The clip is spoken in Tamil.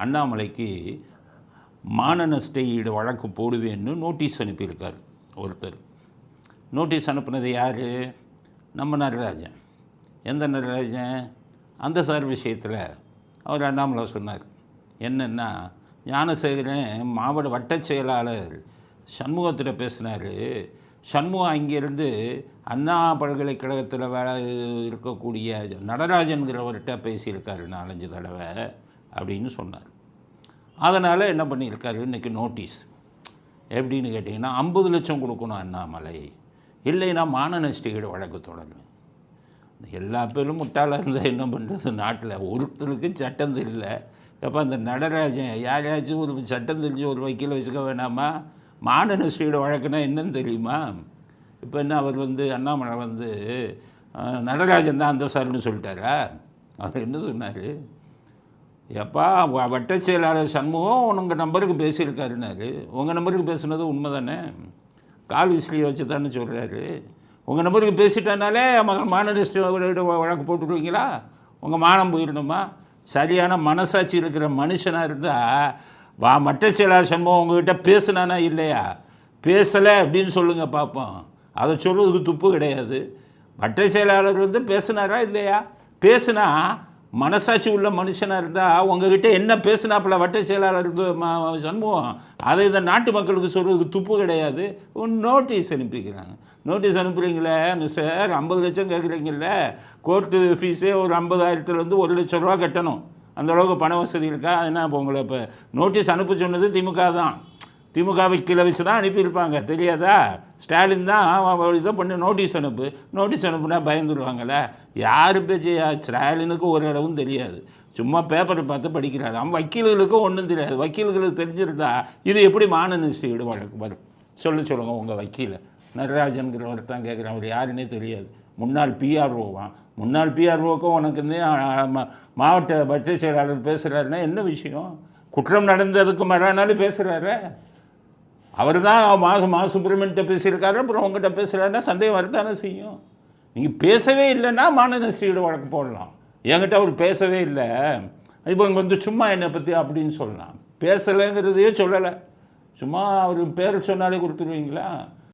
அண்ணாமலைக்கு மான நஷ்ட ஈடு வழக்கு போடுவேன்னு நோட்டீஸ் அனுப்பியிருக்கார் ஒருத்தர். நோட்டீஸ் அனுப்புனது யார்? நம்ம நடராஜன். எந்த நடராஜன்? அந்த சார் விஷயத்தில் அவர் அண்ணாமலை சொன்னார் என்னென்னா, ஞானசேகரன் மாவட்ட வட்டச் செயலாளர் சண்முகத்தில் பேசினார். சண்முகம் அங்கேருந்து அண்ணா பல்கலைக்கழகத்தில் இருக்கக்கூடிய நடராஜன்கிறவர்கிட்ட பேசியிருக்காரு 4-5 தடவை அப்படின்னு சொன்னார். அதனால் என்ன பண்ணியிருக்காரு, இன்றைக்கி நோட்டீஸ் எப்படின்னு கேட்டிங்கன்னா 50 லட்சம் கொடுக்கணும் அண்ணாமலை, இல்லைன்னா மான நஷ்ட ஈடு வழக்கு தொடரும். எல்லா பேரும் முட்டாளாக இருந்தால் என்ன பண்ணுறது? நாட்டில் ஒருத்தருக்கு சட்டம் தெரியல. அப்போ அந்த நடராஜன் யாரையாச்சும் ஒரு சட்டம் தெரிஞ்சு ஒரு வக்கீலை வச்சுக்க வேணாமா? மான நஷ்ட ஈடு வழக்குனா என்னன்னு தெரியுமா? இப்போ என்ன அவர் அண்ணாமலை நடராஜன் தான் அந்த சார்னு சொல்லிட்டாரா? அவர் என்ன சொன்னார்? எப்பா வட்டச் செயலாளர் சண்முகம் உங்கள் நம்பருக்கு பேசியிருக்காருன்னாரு. உங்கள் நம்பருக்கு பேசுனது உண்மை தானே? கால் ஹிஸ்ட்ரியை வச்சு தானே சொல்கிறாரு. உங்கள் நம்பருக்கு பேசிட்டனாலே மான நஷ்ட வழக்கு போட்டுருவீங்களா? உங்கள் மானம் போயிடணுமா? சரியான மனசாட்சி இருக்கிற மனுஷனாக இருந்தால் வட்டச் செயலாளர் சண்முகம் உங்கள்கிட்ட பேசுனானா இல்லையா? பேசலை அப்படின்னு சொல்லுங்கள் பார்ப்போம். அதை சொல்லுறதுக்கு துப்பு கிடையாது. வட்டச் செயலாளர் பேசுனாரா இல்லையா? பேசுனா மனசாட்சி உள்ள மனுஷனாக இருந்தால் உங்ககிட்ட என்ன பேசுனாப்பில் வட்டச் செயலாளர் சண்முகம் அதை இந்த நாட்டு மக்களுக்கு சொல்கிறதுக்கு துப்பு கிடையாது. நோட்டீஸ் அனுப்பிக்கிறாங்க. நோட்டீஸ் அனுப்புகிறீங்களே மிஸ்டர், 50 லட்சம் கேட்குறீங்கள, கோர்ட்டு ஃபீஸே ஒரு 50,000 1 லட்ச ரூபா கட்டணும். அந்தளவுக்கு பண வசதி இருக்கா? என்ன இப்போ உங்களை இப்போ நோட்டீஸ் அனுப்ப சொன்னது திமுக தான். திமுக கீழே வச்சு தான் அனுப்பியிருப்பாங்க, தெரியாதா? ஸ்டாலின் தான் இதை பண்ணி நோட்டீஸ் அனுப்புனா பயந்துருவாங்களே. யார் பேச்சு? ஸ்டாலினுக்கு ஒரு அளவும் தெரியாது, சும்மா பேப்பரை பார்த்து படிக்கிறாரு. அவன் வக்கீல்களுக்கும் ஒன்றும் தெரியாது. வக்கீல்களுக்கு தெரிஞ்சிருந்தா இது எப்படி மான நஷ்ட ஈடு வழக்கு வரும்? சொல்லுங்கள் உங்கள் வக்கீலை. நடராஜன்கிறவர் தான் கேட்குறேன். அவர் யாருன்னே தெரியாது. முன்னாள் பிஆர்ஓவான். முன்னாள் பிஆர்ஓக்கும் உனக்கு மாவட்ட வட்டச் செயலாளர் பேசுகிறாருன்னா என்ன விஷயம்? குற்றம் நடந்ததுக்கு மறுநாள் பேசுகிறாரு. அவர் தான் மா சுப்பிரமணியன்ட்ட பேசியிருக்காரு, அப்புறம் உங்கள்கிட்ட பேசுகிறாருன்னா சந்தேகம் வரத்தானே செய்யும். நீங்கள் பேசவே இல்லைன்னா மான நஷ்ட ஈடு வழக்கு போடலாம். என்கிட்ட அவர் பேசவே இல்லை, இப்போ இங்கே சும்மா என்னை பற்றி அப்படின்னு சொல்லலாம். பேசலைங்கிறதையே சொல்லலை, சும்மா அவர் பேர் சொன்னாலே கொடுத்துருவீங்களா?